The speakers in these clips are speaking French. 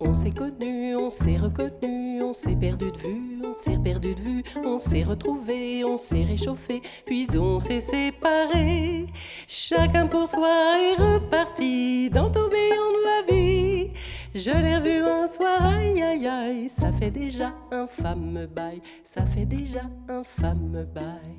On s'est connu, on s'est reconnu, on s'est perdu de vue, on s'est perdu de vue, on s'est retrouvé, on s'est réchauffé, puis on s'est séparé. Chacun pour soi est reparti dans le tourbillon de la vie. Je l'ai revu un soir, aïe aïe aïe, ça fait déjà un fameux bail, ça fait déjà un fameux bail.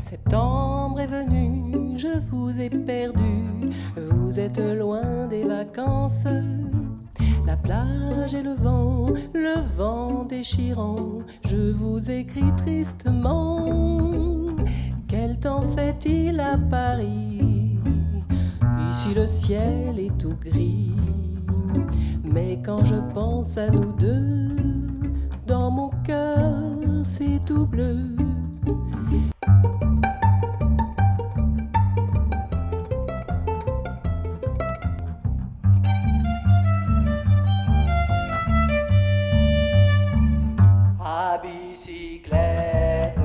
Septembre est venu, je vous ai perdu, vous êtes loin des vacances. La plage et le vent déchirant, je vous écris tristement. Quel temps fait-il à Paris? Ici le ciel est tout gris. Mais quand je pense à nous deux, dans mon cœur c'est tout bleu. À bicyclette.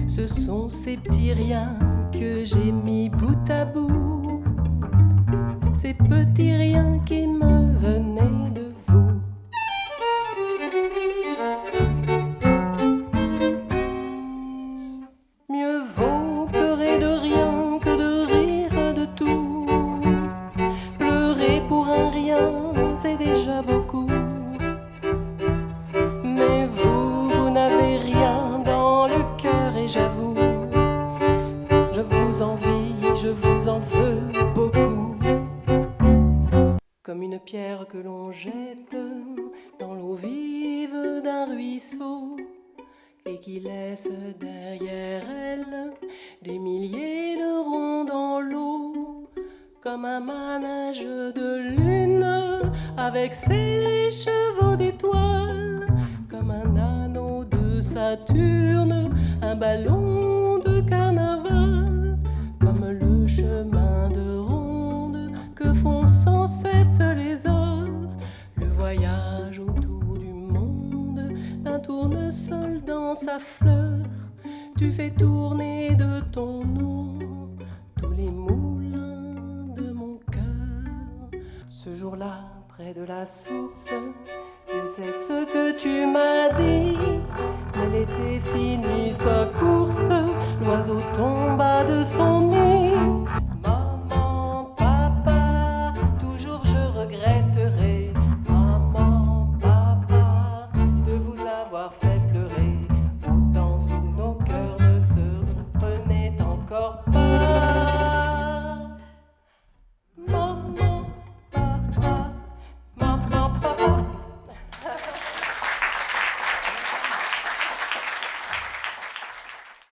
Ce sont ces petits riens que j'ai mis bout à bout, ces petits riens qui me venaient de vous. Mieux vaut pleurer de rien que de rire de tout. Pleurer pour un rien, c'est déjà beaucoup. Mais vous n'avez rien dans le cœur et j'avoue, je vous envie, je vous en veux beaucoup. Comme une pierre que l'on jette dans l'eau vive d'un ruisseau et qui laisse derrière elle des milliers de ronds dans l'eau. Comme un manège de lune avec ses chevaux d'étoiles, comme un anneau de Saturne, un ballon de carnaval, comme le chemin de ronde que font sans cesse les heures, le voyage autour du monde d'un tournesol dans sa fleur. Tu fais tourner de ton nom tous les moulins de mon cœur. Ce jour-là, près de la source, je sais ce que tu m'as dit, mais l'été finit sa course, l'oiseau tomba de son nid.